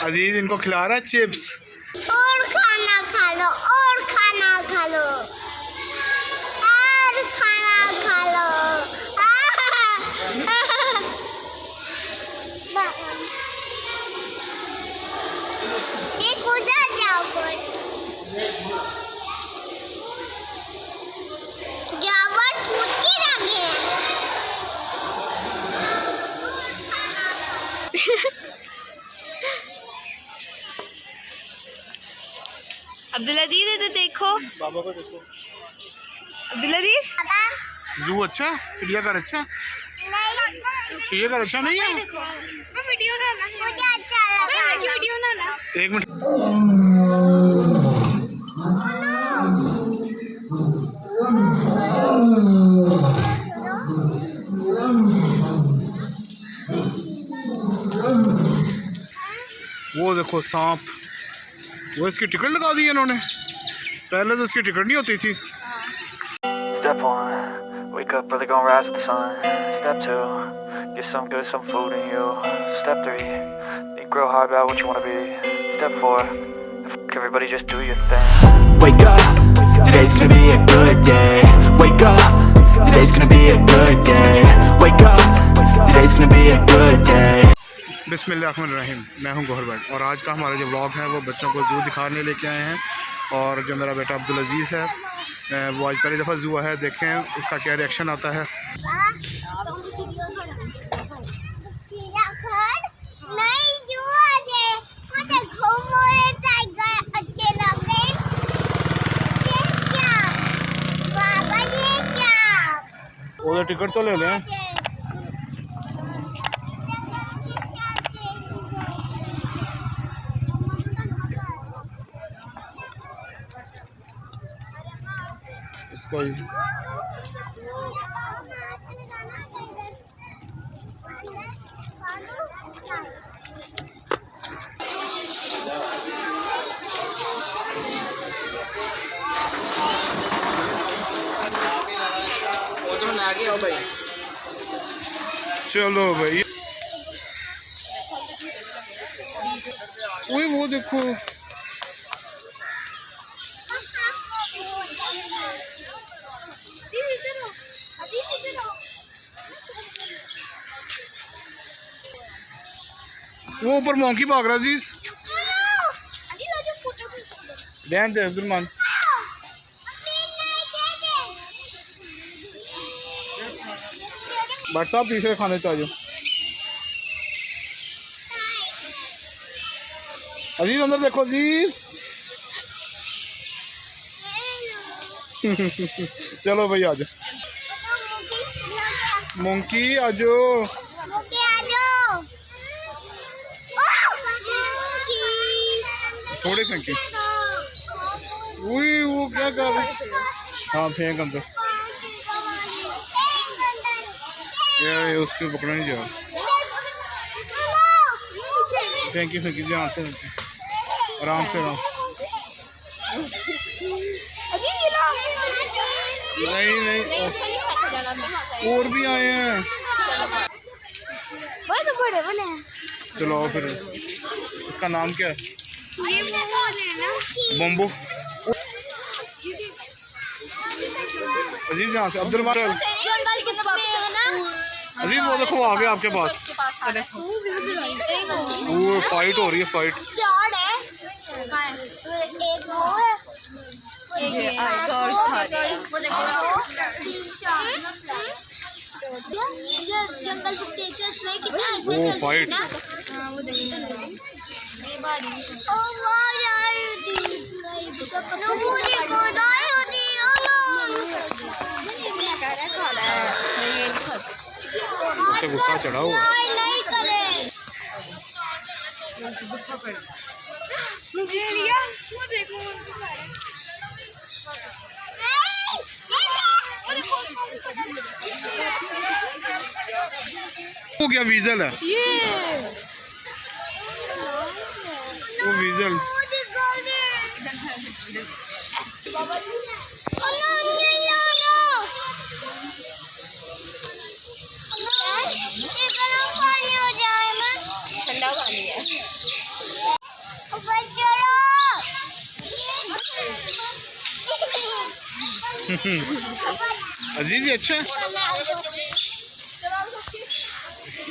अजीज इनको खिला रहा है चिप्स। और खाना खा लो, और खाना खा लो, और खाना खा लो। ये कूदा जाओ पर जावर कूद के रखे अब्दुल्ला दी दे देखो, बाबा को देखो। अब्दुल्ला दी जू अच्छा, चिड़ियाघर अच्छा, चिड़ियाघर अच्छा नहीं है। वीडियो डालना, मुझे अच्छा लगा। वीडियो डालना। एक मिनट। वो देखो सांप, वो इसकी टिकट लगा दी इन्होंने, पहले तो इसकी टिकट नहीं होती थी। Step 1, wake up early, gonna rise with the sun. Step 2, get some good, some food in you. Step 3, think real hard about what you wanna be. Step 4, everybody just do your thing. Wake up, today's gonna be a good day. Wake up, today's gonna be a good day. Wake up, today's gonna be a good day. बिस्मिल्लाहिर्रहमानिर्रहीम, मैं हूं गौहर भट्ट और आज का हमारा जो vlog है वो बच्चों को ज़ू दिखाने लेके आए हैं। और जो मेरा बेटा अब्दुल अजीज़ है वो आज पहली दफ़ा ज़ू है, देखें उसका क्या रिएक्शन आता है। वो टिकट तो ले लें। कोई चलो भाई, वो देखो वो ऊपर मोंकी भाग रहा अजीज। ध्यान दे अब्दुलमान। भट्ट साहब तीसरे खाने चाहिए। अजीज अंदर देखो अजीज। चलो भाई आ जाओ, मोंकी आ जाओ। थोड़े फेंकी। वो क्या कर रहे? हाँ फेंक अंदर। ये उसको पकड़ा नहीं जा। फेंकी फेंकी ध्यान से, आराम से आराम। नहीं नहीं, और भी आए हैं। चलो फिर, इसका नाम क्या है? बम्बू। अजीज यहाँ से अब्दुल अजीज वो देखो आ गया आपके पास। वो फाइट हो रही है, फाइट। जंगल वो फाइट। उससे गुस्सा चढ़ा हुआ। वो क्या वीजल है? वो वीजल। अजीज ये अच्छा है,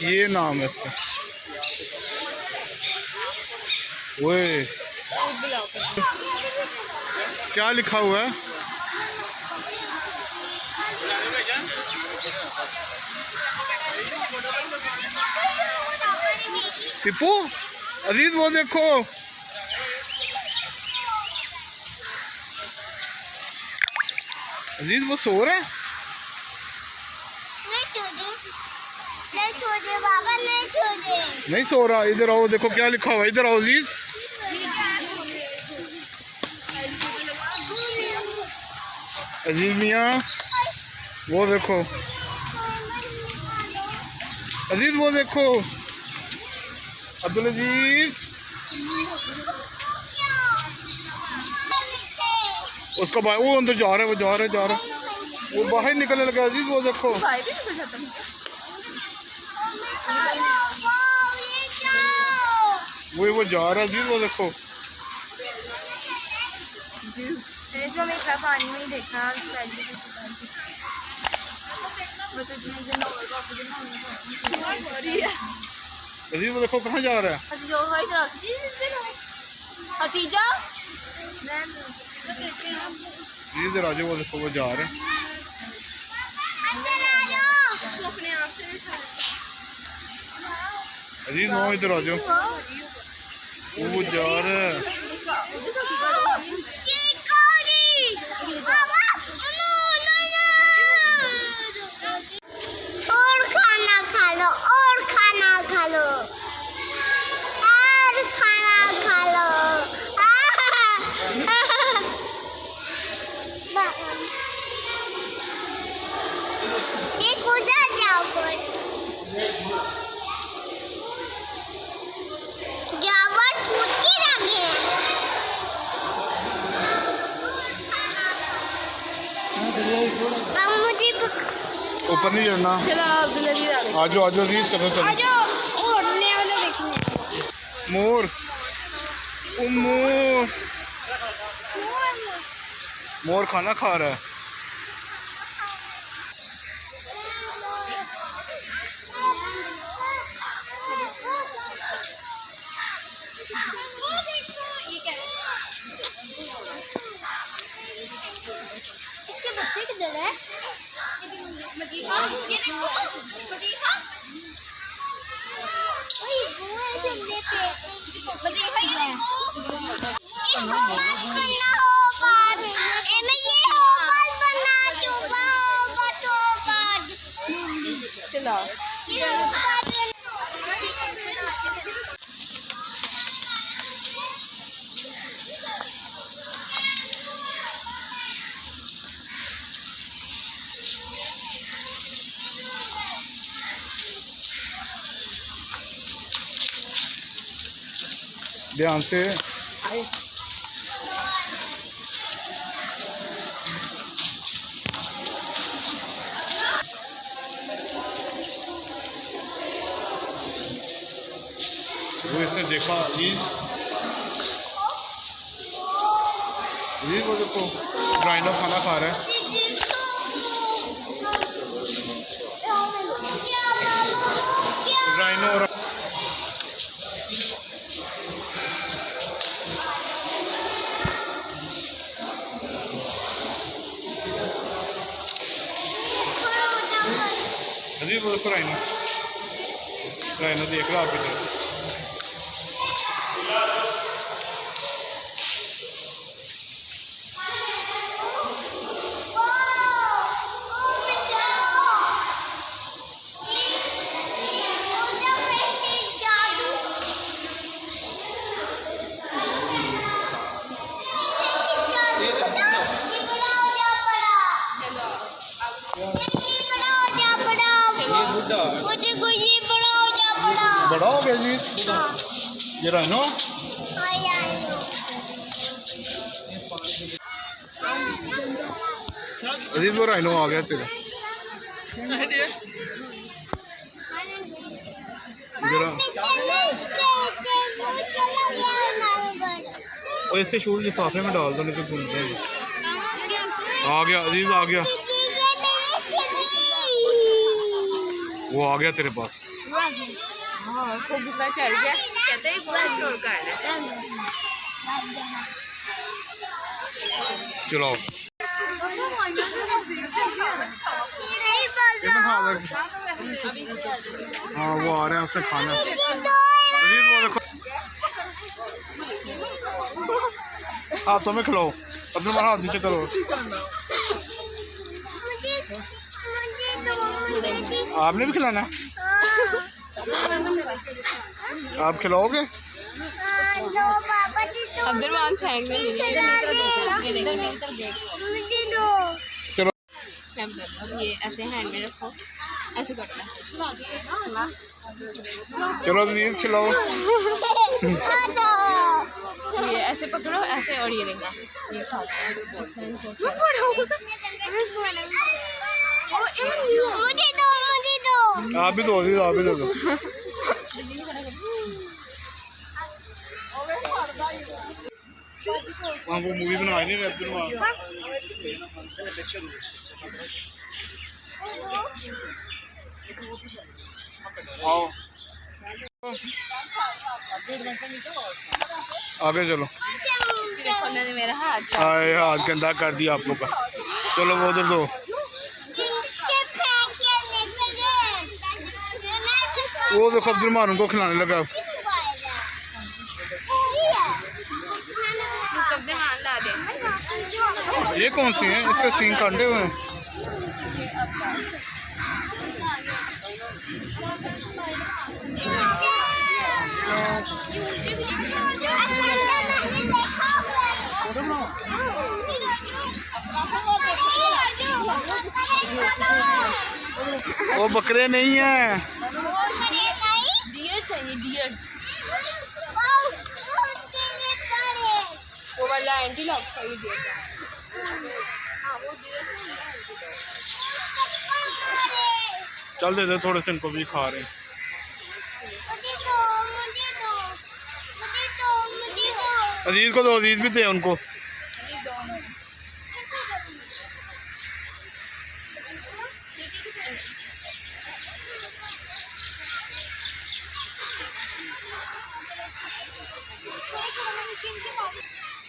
ये नाम है इसका। ओए क्या लिखा हुआ है? टिप्पू अजीज वो देखो, अजीज वो सो रहा है। नहीं छोड़े बाबा, नहीं छोड़े। नहीं सो रहा, इधर आओ देखो क्या लिखा हुआ है, इधर आओ अजीज। अजीज मियाँ वो देखो, अजीज वो देखो, अब्दुल अजीज उसका भाई वो अंदर जा रहा है, वो जा रहा है, वो बाहर निकलने लगा। अजीज वो देखो, वो जा रहा है। अजीज वो देखो, जो मैं पानी में ही देखा अजीज वो देखो कहाँ जा रहा है। हतीजा इधर आ जाओ, वो देखो वो जा रहा है। अजीज नो इधर आ जाओ, वो जा रहा है। और खाना खा लो, और खाना खा लो, और खाना खा लो। ये कुदा जाओ पर जावर कूद के लगे। मुझे ऊपर नहीं चढ़ना। चलो अब्दुल्ला जी आ जाओ अजीज, चलो चलो। उड़ने वाला देखने। मोर, ओ मोर, मोर खाना खा रहा है। इसके बच्चे किधर है? वही वो है झंडे पे। ध्यान से। वो इसने देखा चीज, वो देखो राइनो खाना खा रहा है। राइनो अजीब वो देखो, राइनो देख रहा आपकी तरफ। बड़ा हो गया जी, ये राइनो। अजीज वो राइनो आ गया तेरा। और इसके शूज लिफाफे में डाल दो, नहीं तो घूमते हैं। आ गया अजीज, आ गया, वो आ गया तेरे पास। हाँ उसको गुस्सा चढ़ गया, कहते हैं पूरा इग्नोर कर दे। चलो हाँ वो आ रहे हैं, उसने खाना। अजीज वो देखो, हाथों में खिलाओ, अपने हाथ नीचे करो। आपने भी खिलाना? आप खिलाओगे? अब्दुलमान फेंकने चलो ये ऐसे हैंड में रखो, ऐसे करना है। चलो अजीज खिलाओ। ये ऐसे पकड़ो, ऐसे, और ये देखना, ये खाओ। आप भी दो अजीज, आप भी दो। वहाँ वो मूवी बनाई नहीं अब्दुल वहाँ। आओ आगे चलो। देखो उन्होंने मेरा हाथ आए हाथ गंदा कर दिया आप लोग का। चलो वो उधर दो। वो देखो अब्दुल मान उनको खिलाने लगा। हाथ ला दे। ये कौन सी है? इसके सींग काटे हुए हैं। वो बकरे नहीं है, डियर्स है ये, डियर्स। वो वाला एंटीलॉप का ये डियर है। चल दे दे थोड़े से, इनको भी खा रहे हैं। अजीज को दो, अजीज भी दे उनको।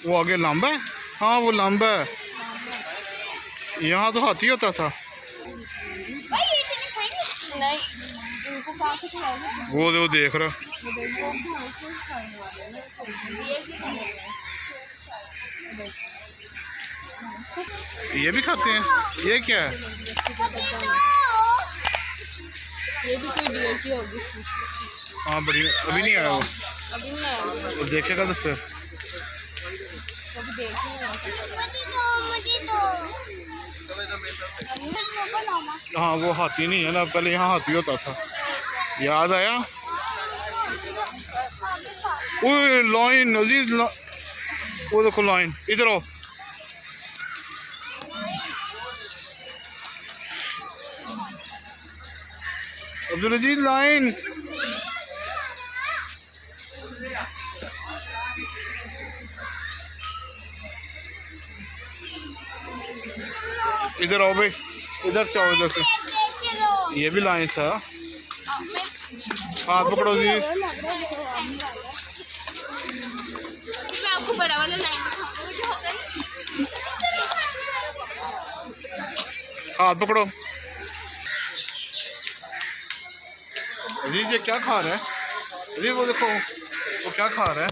वो आगे लंबा है। हाँ वो लंबा है, यहाँ तो हाथी होता था। नहीं, उनको कहाँ से खिलाओगे? वो देख रहा। ये भी खाते हैं? ये क्या है? ये भी कोई डियर की होगी। हाँ बढ़िया, अभी नहीं आया वो। अभी नहीं आया वो देखेगा तो फिर। अभी देखेंगे। हाँ वो हाथी नहीं है ना, पहले यहाँ हाथी होता था, याद आया। ओए लाइन अजीज, वो देखो लाइन, इधर आओ। अब्दुल अजीज लाइन, इधर आओ भाई, इधर से आओ, इधर से। ये भी लाइन था। हाथ पकड़ो जी। मैं आपको बड़ा वाला लाइन हाथ पकड़ो। अजीज ये क्या खा रहा है? अजीज वो देखो, वो क्या खा रहा है?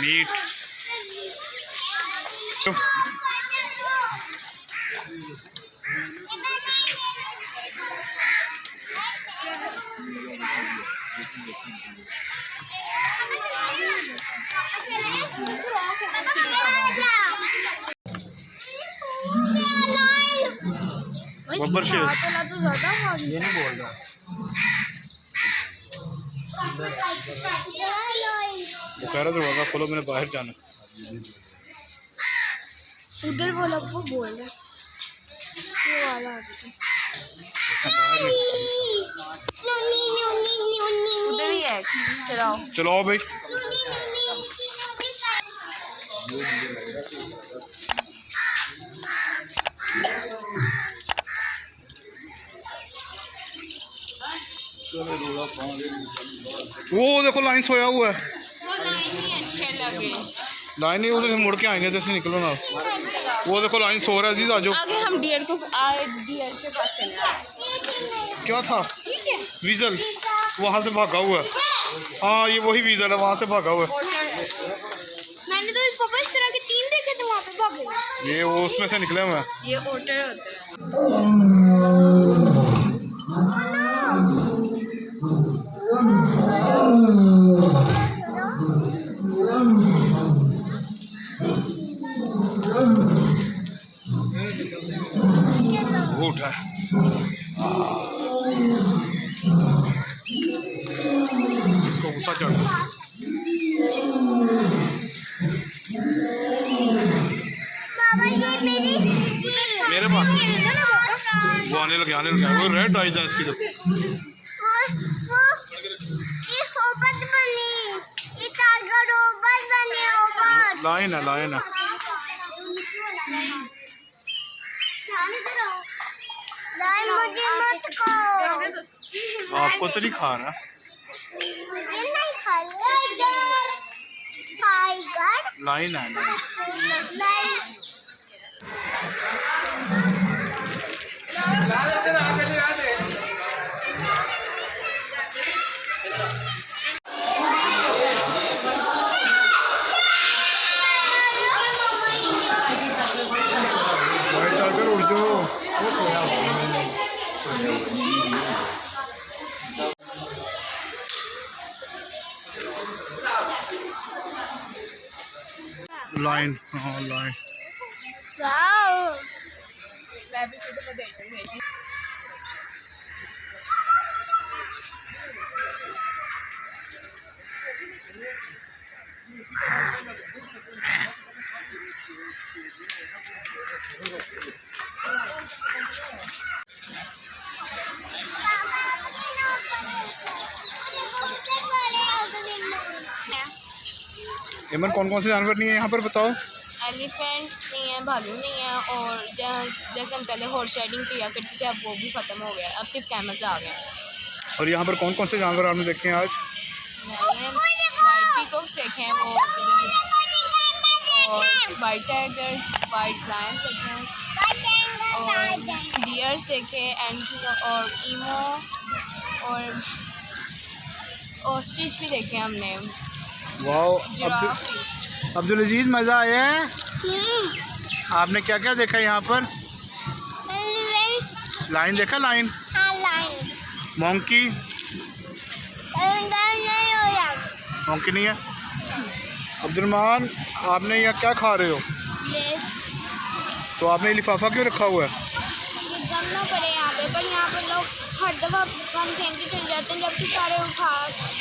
मीट। बब्बर शेर ये नहीं बोल रहा। वो कह रहा दरवाजा खोलो, मैंने बाहर जाना। उधर बोला, वो बोल रहा वो वाला उधर ही है। चलाओ चलाओ भाई। वो देखो लाइन सोया हुआ है। वो लाइन ही अच्छे लगे। लाइन नहीं, उधर मुड़ के आएंगे, जैसे निकलो ना। वो देखो लाइन सो रहा है जी, आजो। आगे हम डियर के पास चले। क्या था? वीजल वहाँ से भागा हुआ है। हाँ ये वही वीजल है, वहाँ से भागा हुआ है। मैंने तो इस पापा इस तरह के 3 देखे थे वहाँ पे भागे। ये वो उसमें से निकले हुए हैं। ये ओटर होता है। वो उठा है। इसको गुस्सा चढ़ गया। बाबा ये मेरे पास वो आने लगे वो रेड आइज है इसकी। तो ये होबत बनी, ये टाइगर होबत बनी होबत। लाइन है। लाइन मुझे मत खाओ। आपको तो नहीं खा रहा। मुझे नहीं खाना। टाइगर लाइन है। लाइन टाइगर उड़ जाओ। वो सोया लाइन। हाँ लाइन। वाओ। एमन कौन कौन से जानवर नहीं है यहाँ पर बताओ? एलिफेंट नहीं है, भालू नहीं है, और जैसे हम पहले हॉर्स राइडिंग किया करते थे, अब वो भी ख़त्म हो गया, अब सिर्फ कैमल्स आ गए। और यहाँ पर कौन कौन से जानवर आपने देखे हैं आज? मैंने वाइट पीकॉक्स देखे हैं, वो और वाइट टाइगर, वाइट लायन देखे हैं, और डियर्स देखे, और ईमो और ऑस्ट्रिच भी देखे हमने। वाह अब्दुल अजीज, मज़ा आया है? आपने क्या क्या देखा यहाँ पर? लाइन देखा? लाइन मोंकी नहीं है। अब्दुलरमान, आपने यहाँ क्या खा रहे हो? तो आपने लिफाफा क्यों रखा हुआ है? गम ना पड़े यहाँ पे, पर यहाँ पर लोग हर दफ़ा गम फेंक के चले जाते हैं, जबकि सारे उठा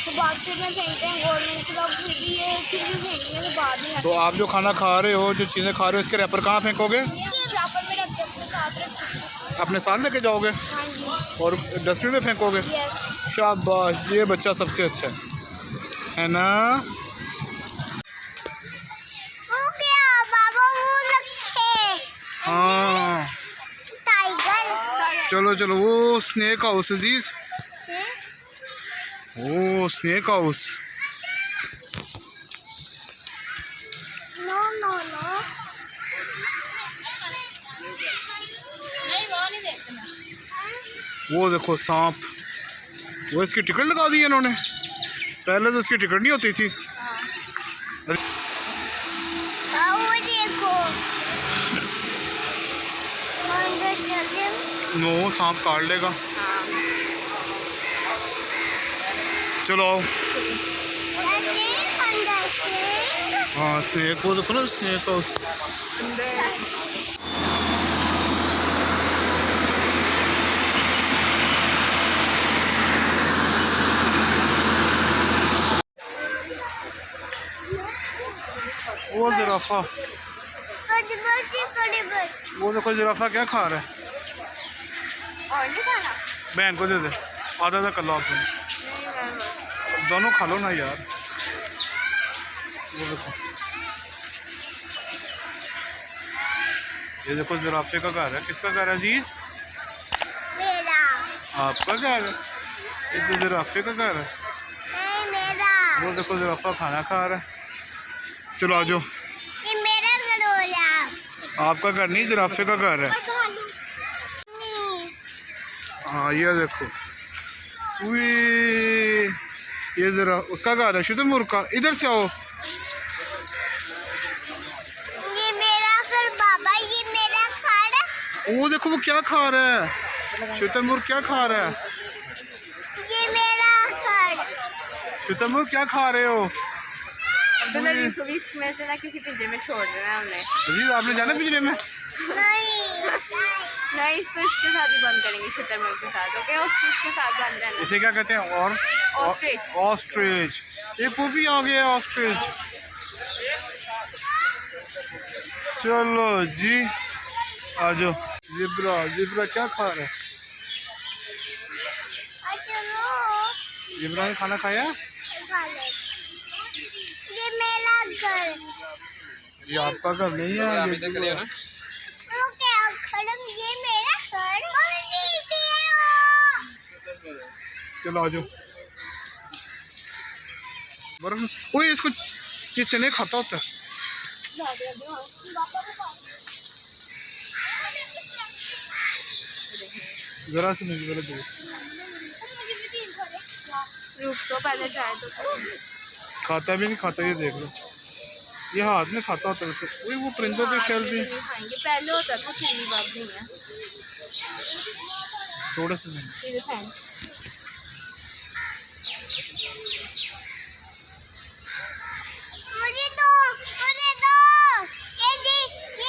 तो बास्केट में फेंकते हैं गवर्नमेंट के लोग, फिर भी फेंकने के बाद नहीं। तो आप जो खाना खा रहे हो, जो चीज़ें खा रहे हो, इसके रैपर कहाँ फेंकोगे? शॉपर में रख के अपने साथ रखते। अपने साथ लेके जाओगे? हाँ जी। और डस्टबिन में फेंकोगे? यस। शाबाश, ये बच्चा सबसे अच्छा है ना? वो क्या बाबा, वो रखे हाँ टाइगर। चलो वो स्नेक हाउस अजीज, ओ snake house. No no no, वो देखो सांप, वो इसकी टिकट लगा दी है इन्होंने, पहले तो इसकी टिकट नहीं होती थी। वो देखो नो, सांप काट लेगा। चलो आओ। हाँ स्नेक, वो देखो ना स्नेक हाउस। वो जिराफा, वो देखो जिराफा क्या खा रहा है। और नहीं खाना? बहन को दे दे, आधा आधा कर लो आप दोनों खा लो ना यार। वो देखो ये देखो जिराफे का घर है। किसका घर है अजीज? मेरा। आपका घर है? ये तो जिराफे का घर है। नहीं मेरा। वो देखो जिराफा खाना खा रहा है। चलो आ जाओ। ये मेरा घर हो गया। आपका घर नहीं, जिराफे का घर है। हाँ ये देखो, ये जरा उसका घर है शुतुरमुर्ग का। इधर से आओ। ये मेरा घर बाबा, ये मेरा घर। वो देखो वो क्या खा रहा है। शुतुरमुर्ग क्या खा रहा है? ये मेरा घर। शुतुरमुर्ग क्या खा रहे हो? अब्दुल्ला जी को भी इसमें से ना किसी पिंजरे में छोड़ देना है हमने। अजीज आपने जाना पिंजरे में? नहीं, इसको इसके साथ ही बंद करेंगे, शुतुरमुर्ग के साथ। ओके, उसके साथ बंद रहना। इसे क्या कहते हैं? और ऑस्ट्रिच। ऑस्ट्रिच। एक वो भी आ गया ऑस्ट्रिच। चलो जी आ जाओ। ज़ेब्रा, ज़ेब्रा क्या खा रहा है? ज़ेब्रा ने खाना खाया? ये मेरा घर। ये आपका घर नहीं है। ये मेरा घर। चलो आ जाओ। बर्फ। ओए इसको, ये चने खाता होता है। जरा से नहीं गलत है। रुक तो पहले जाए तो। खाता भी नहीं खाता, ये देख लो। ये हाथ में खाता होता है। वही वो परिंदों के शेल भी खाएंगे। पहले होता था, फिर भी बात नहीं है। थोड़ा सा नहीं। मुझे दो।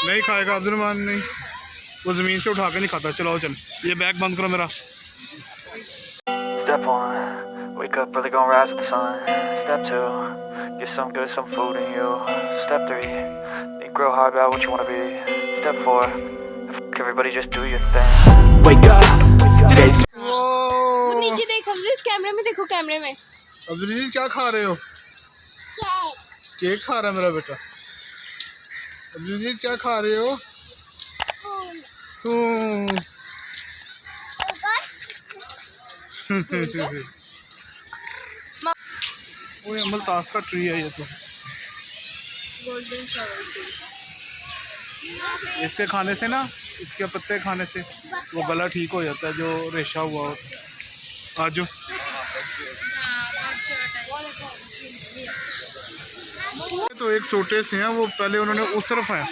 नहीं खाएगा अब्दुलरहमान, नहीं। वो ज़मीन से उठा के नहीं खाता। चलो चल, ये बैग बंद करो मेरा। Step 1, wake up early, gonna rise with the sun. Step 2, get some food in you. Step 3, think real hard about what you wanna be. Step 4, everybody just do your thing. Wake up, today's वो नीचे देख, हम इस कैमरे में देखो, कैमरे में। अब्दुल अजीज क्या खा रहे हो? केक खा रहा है मेरा बेटा। अब्दुल अजीज क्या खा रहे हो? वो अमलतास का ट्री है ये तो। Golden flower tree. इसके खाने से ना, इसके पत्ते खाने से वो गला ठीक हो जाता है, जो रेशा हुआ हो। आजो। तो एक छोटे से हैं, वो पहले उन्होंने उस तरफ हैं।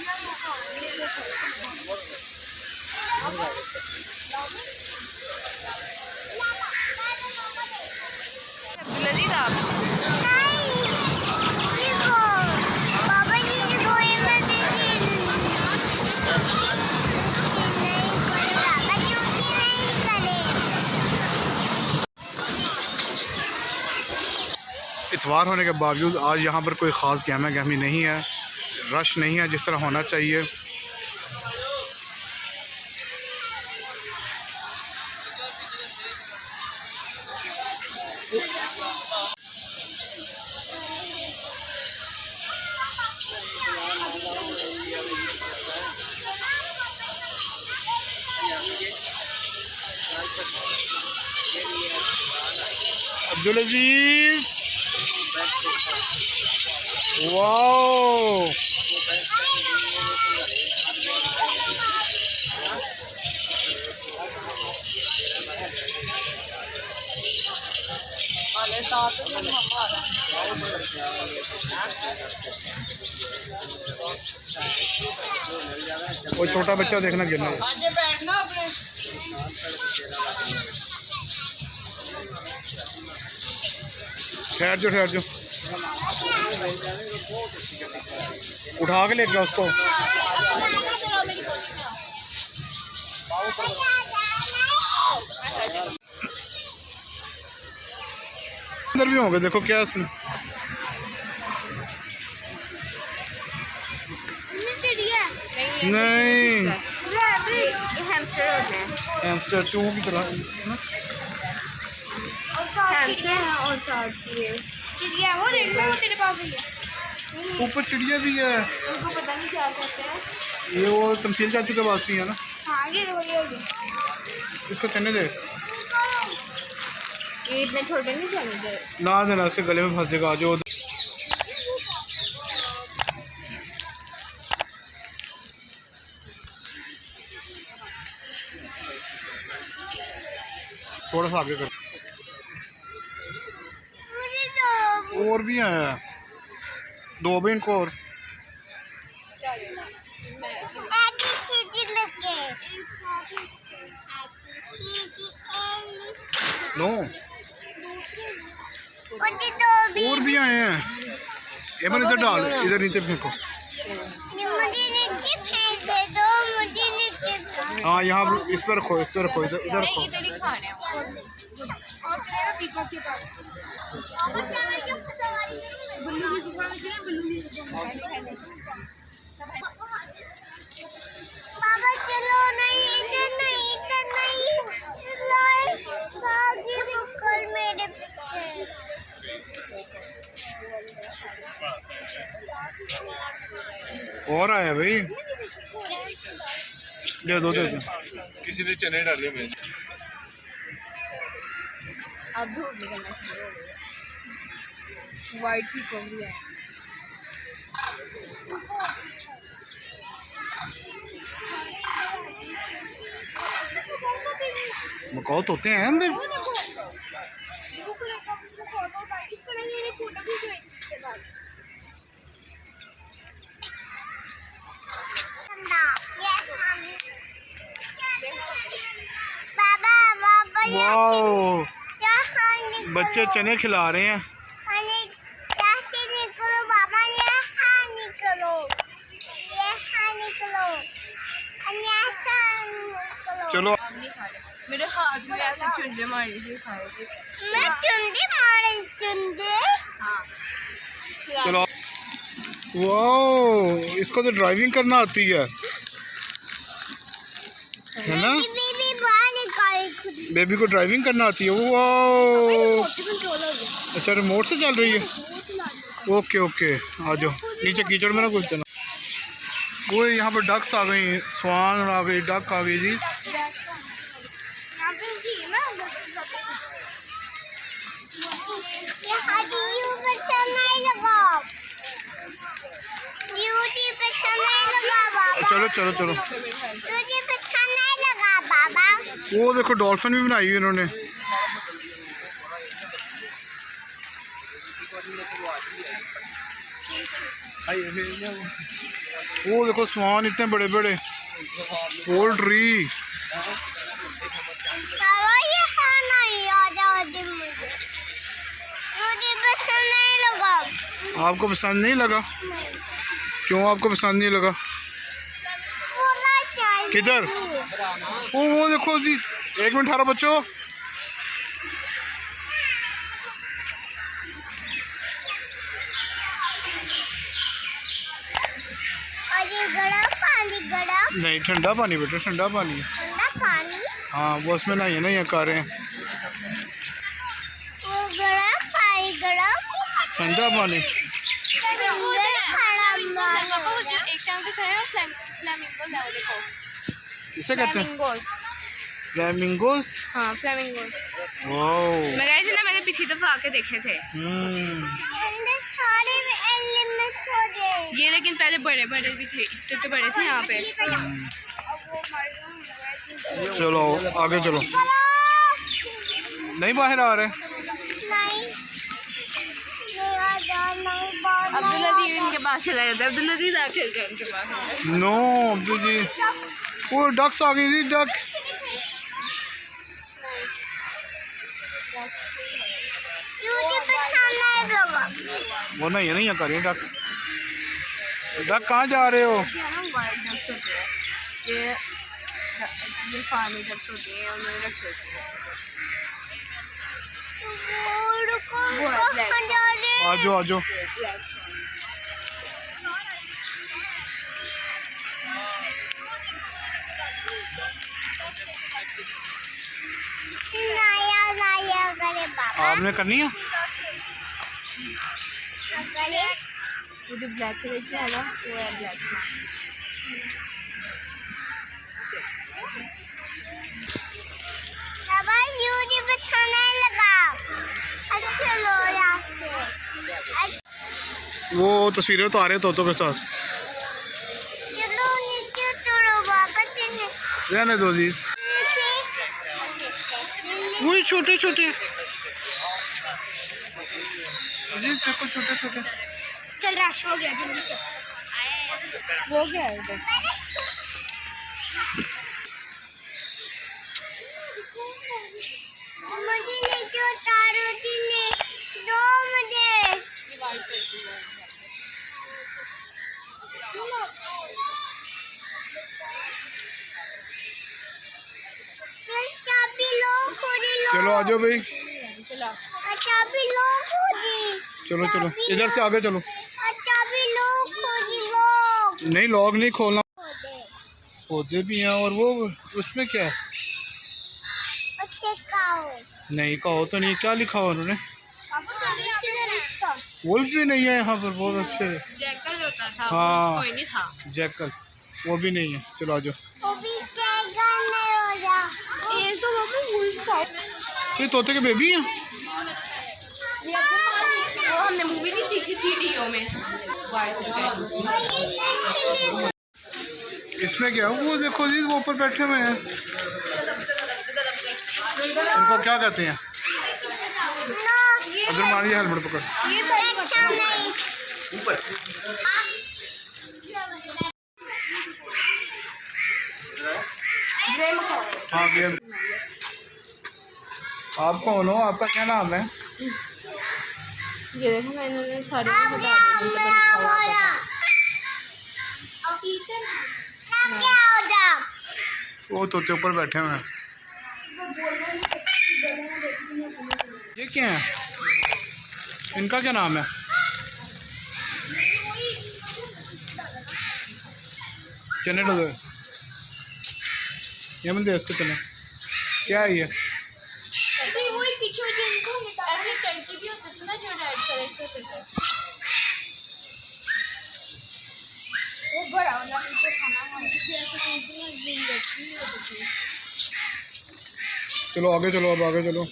इतवार होने के बावजूद आज यहाँ पर कोई ख़ास गहमा गहमी नहीं है, रश नहीं है जिस तरह होना चाहिए। अब्दुल अजीज, वाओ, वो छोटा बच्चा देखना गिरना है। ठहर जो उठा के लेके उसको। अंदर भी होंगे, देखो क्या है इसमें। नहीं, हैमस्टर चूहों की तरह। चिड़िया वो देख लो, वो तेरे पास ही है। ऊपर चिड़िया भी है। उनको पता नहीं क्या कहते हैं। ये वो तमसील चाचू के पास भी है ना, हाँ ये देखो ये इसको चने दे ये इतने छोटे नहीं चने दे। ना देना, इसके गले में फंस जाएगा। जो थोड़ा सा आगे कर, और भी हैं 2 भी इनको और। नो और भी आए हैं। ये मैंने इधर डाल, इधर नीचे फेंको। हाँ यहाँ इस पर रखो, इस पर रखो, इधर इधर रखो। इधर ही खाने हैं। बाबा चलो, नहीं इधर नहीं, इधर नहीं, भागी बुकल मेरे पीछे। और आया भाई, दे दो दे दो। किसी ने चने डाले में। अब धूप निकलना शुरू हो गई है। वाइट ही कम भी है। मकाओ तोते हैं अंदर। बाबा बाबा वाओ, बच्चे चने खिला रहे हैं। निकलो बाबा, यहाँ निकलो, यहाँ निकलो, यहाँ निकलो। चलो अब नहीं खा रहे। मेरे हाथ में ऐसे चुंडे मारने से खाए थे। मैं चुंडी मारे चुंडी। हाँ चलो। वाओ, इसको तो ड्राइविंग करना आती है ना? बेबी बाहर निकाली खुद। बेबी को ड्राइविंग करना आती है। वाओ, अच्छा रिमोट से चल रही है। ओके ओके, आ जाओ नीचे, कीचड़ में ना कुछ चला। वो यहाँ पर डक्स आ गई, स्वान आ गई, डक आ गई जी। चलो चलो चलो। वो देखो डॉल्फिन भी बनाई हुई इन्होंने। वो देखो स्वान इतने बड़े बड़े, पोल्ट्री। आपको पसंद नहीं लगा? क्यों आपको पसंद नहीं लगा? किधर? वो देखो जी, 1 मिनट ठहरो बच्चों। नहीं ठंडा पानी बेटा, ठंडा पानी। हाँ वो उसमें नहीं है ना, ये कर रहे हैं ठंडा पानी। एक टाइम पे खाया फ्लैमिंगोस है, वो देखो। किसे कहते हैं? फ्लैमिंगोस। फ्लैमिंगोस। हाँ फ्लैमिंगोस। वाओ, मैं गई थी ना, मैंने पिछली दफा आके देखे थे। ये लेकिन पहले बड़े बड़े भी थे, इतने बड़े थे यहाँ पे। चलो आगे चलो। नहीं बाहर आ रहे। अब्दुल्ला दी इनके पास चला जाता है, अब्दुल्ला दी ना खेलते हैं उनके पास। नो अब्दुल जी, वो डक्स आ गई जी, डक। वो नहीं है, नहीं है कर रही डक। डक कहाँ जा रहे हो? वाइट डक्स होते हैं ये फार्मी डक्स होते हैं, उन्होंने रखे होते हैं। आ जाओ आ जाओ। आपने करनी है? वो जो ब्लैक कलर की है ना, वो है ब्लैक। वो तस्वीरें तो आ रहे तोतों के साथ। चलो नीचे उतरो वापस रहने दो अजीज। वही छोटे छोटे अजीज देखो छोटे छोटे। चल रश हो गया जल्दी चल। वो क्या है इधर? मुझे नीचे उतारो तीने दो मुझे। ये वाइट करती है। चाबी लो खुदी लो। चलो आ जाओ भाई। चला। चाबी लो खुदी। चलो चलो इधर से आगे चलो। चाबी लो खुदी लो। नहीं लॉक नहीं खोलना। पौधे भी हैं और वो उसमें क्या है? अच्छे काओ। नहीं कहो तो नहीं। क्या लिखा हुआ उन्होंने? वुल्फ भी नहीं है यहाँ पर। बहुत अच्छे। जैकल होता था। हाँ। कोई नहीं था। जैकल वो भी नहीं है। चलो आ जाओ। वो भी जैकल नहीं हो जा। ये तो मम्मी वुल्फ था। ये तोते के बेबी हैं। वो हमने मूवी नहीं देखी थी डीओ में। इसमें क्या है? वो देखो जी वो ऊपर बैठे हुए हैं। इनको क्या कहते हैं? अगर मारिए हेलमेट पकड़। ये अच्छा नहीं। हाँ गेम। आप कौन हो? आपका क्या नाम है? ये देखो मैंने सारे को हटा दिए। लिखा हुआ था। क्या हो जा? वो तोते ऊपर बैठे हुए हैं। ये क्या है? इनका क्या नाम है? चने डो ये मन देख चने। क्या है ये? वही पीछे जिनको ऐसे टंकी भी होते थे ना जो रेड कलर के होते थे। वो बड़ा वाला पीछे खाना होती थी। चलो आगे चलो। अब आगे चलो।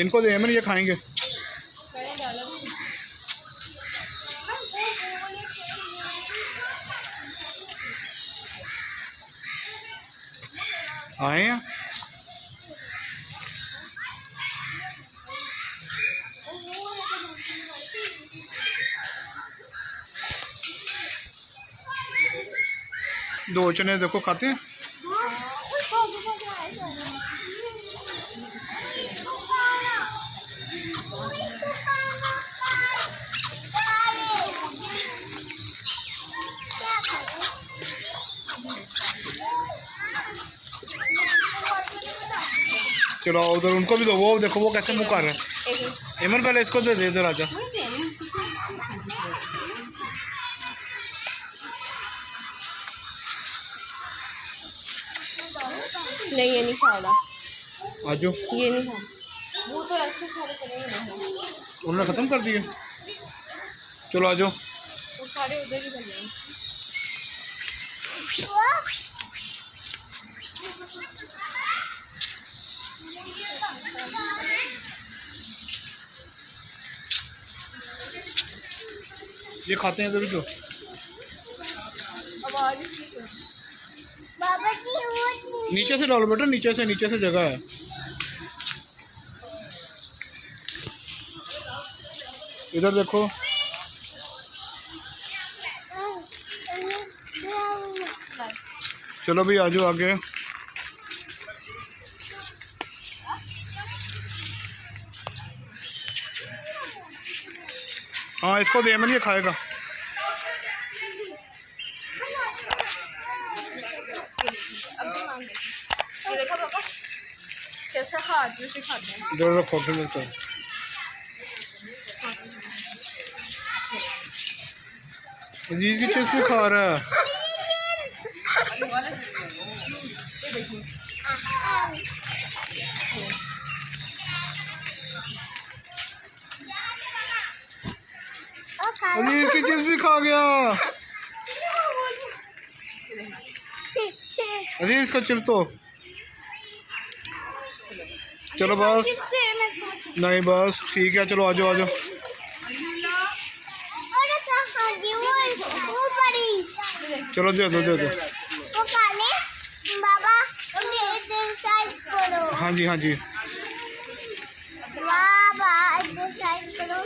इनको दे मन ये खाएंगे। आए हैं। दो चने देखो खाते हैं। चलो उधर उनको भी दो। वो देखो वो कैसे मुँह कर रहे हैं। इमन पहले इसको दे दे राजा। नहीं ये नहीं खाएगा। आजो ये नहीं खा। वो तो ऐसे सारे करेंगे। उन्होंने ख़त्म कर दिए। चलो आजो। वो सारे उधर ही बने हैं। ये खाते हैं इधर जो। आवाज ठीक है। बाबा जी वो नीचे से डालो बेटा। नीचे से जगह है। इधर देखो। चलो भाई आजो आगे। हाँ इसको दे मन ये खाएगा। ये देखो पापा कैसे हाथ में से खाते हैं। इधर रखो फिर मिलता है। अजीज की चीज़ भी खा रहा है। अजीज की चीज़ भी खा गया। अजीज का चिल तो। चलो बस नहीं बस ठीक है, चलो आ जाओ आ जाओ। चलो दे दो दे दो। वो काले बाबा इधर साइड करो। हाँ जी हाँ जी। बाबा इधर साइड करो।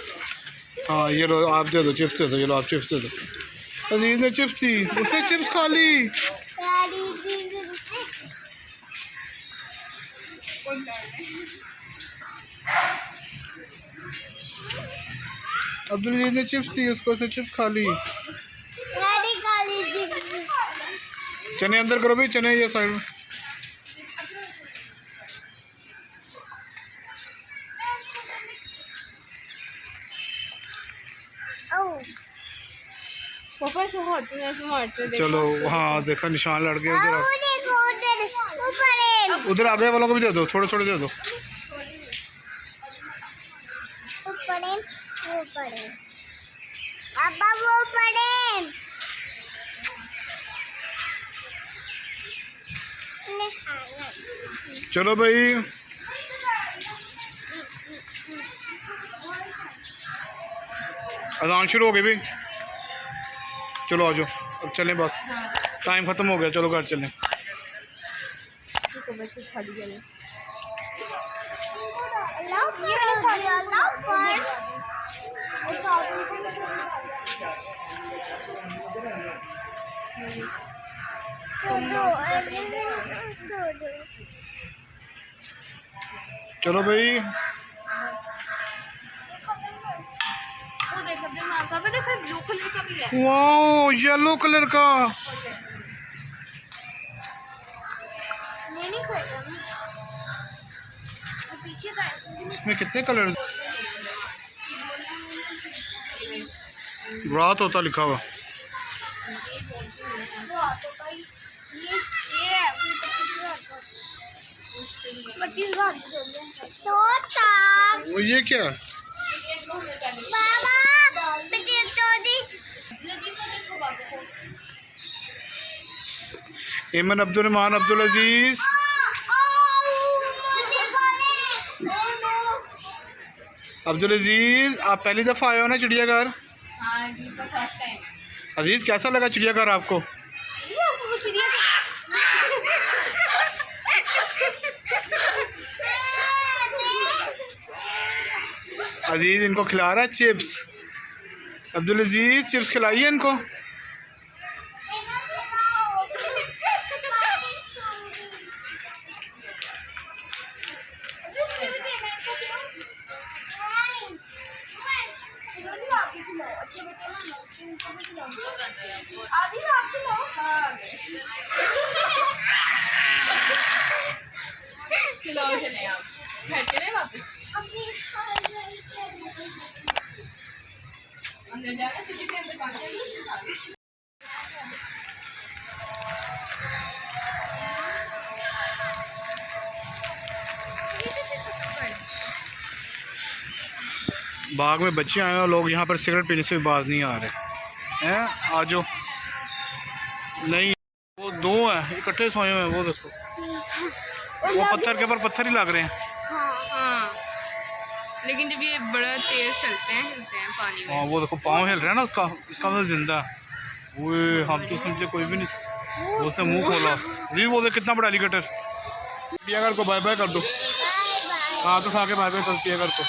हाँ ये लो आप दे दो, चिप्स दे दो, ये लो आप चिप्स दे दो। अजीज ने चिप्स दी, उसने चिप्स खा ली। अब्दुल अजीज ने चिप्स दी उसको, उसने चिप्स खा ली। चने अंदर करो भाई, चने ये साइड में। पापा से हाथ में ऐसे मारते देखो। चलो हाँ देखा निशान लड़ गए उधर। ऊपर उधर आगे वालों को भी दे दो, थोड़े थोड़े दे दो। पापा वो पड़े। चलो भाई अजान शुरू हो गई भाई, चलो आ जाओ अब चलें, बस टाइम ख़त्म हो गया, चलो घर चलें। चलो भाई वो देखो पापा देखो ब्लू कलर का भी है। वाओ येलो कलर का। मैं नहीं खोला पीछे का इसमें कितने कलर? रात होता लिखा हुआ। वो ये क्या? एमन अब्दुल रहमान अब्दुल अजीज। अब्दुल अजीज आप पहली दफ़ा आए हो ना चिड़ियाघर? हाँ जी, तो फर्स्ट टाइम। अजीज कैसा लगा चिड़ियाघर आपको? अजीज इनको खिला रहा है चिप्स। अब्दुल अजीज चिप्स खिलाइए इनको। खिलाओ चले आप घर चले वापस अंदर जाना सिटी के अंदर पानी बाग में बच्चे आए और लोग यहाँ पर सिगरेट पीने से भी बाज नहीं आ रहे हैं। आ जाओ। नहीं वो दो हैं इकट्ठे सोए हुए हैं, वो देखो वो पत्थर के ऊपर पत्थर ही लग रहे हैं। हाँ लेकिन जब ये बड़ा तेज चलते हैं हिलते हैं पानी में। हाँ वो देखो पाँव हिल रहा है ना उसका, इसका मतलब जिंदा है वो। हम तो समझे कोई भी नहीं, वो उसने मुंह खोला। जी वो देख कितना बड़ा एलिगेटर। चिड़ियाघर को बाय बाय कर दो। हाथ उठा के बाय बाय कर चिड़ियाघर को,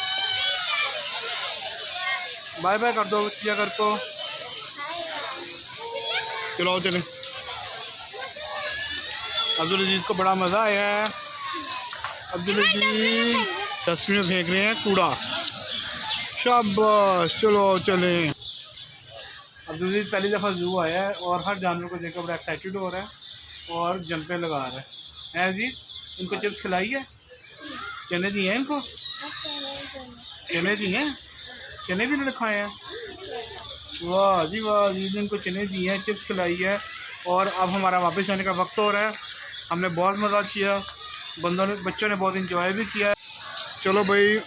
बाय बाय कर दो चिड़ियाघर को। चलो चलें। अब्दुल अजीज को बड़ा मज़ा आया है। अब्दुल अजीज डस्टबिन में फेंक रहे हैं कूड़ा। शाबाश चलो चलें। अब्दुल अजीज पहली दफ़ा ज़ू आया है और हर जानवर को देखकर बड़ा एक्साइटेड हो रहा है और जंपे लगा रहा है। अजीज इनको चिप्स खिलाई है? चने दिए हैं इनको? चने दिए हैं? चने भी इन्होंने खाए हैं? वाह जी वाह। अजीज ने इनको चने दिए हैं, चिप्स खिलाई है। और अब हमारा वापस जाने का वक्त हो रहा है। हमने बहुत मज़ा किया, बच्चों ने बहुत इंजॉय भी किया। चलो भाई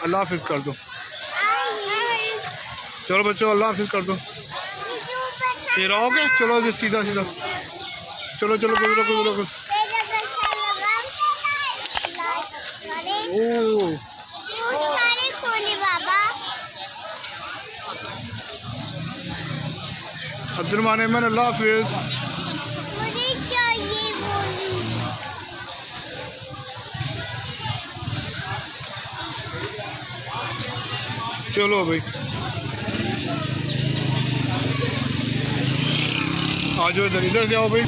अल्लाह हाफिज़ कर दो। चलो बच्चों अल्लाह हाफिज़ कर दो। फिर आओगे? चलो जी सीधा सीधा चलो चलो गुजरो गुजरो। ओह अब्दुल मन अल्लाह हाफिज़। मुझे चाहिए बोली। चलो भाई आ जाओ इधर से आओ भाई।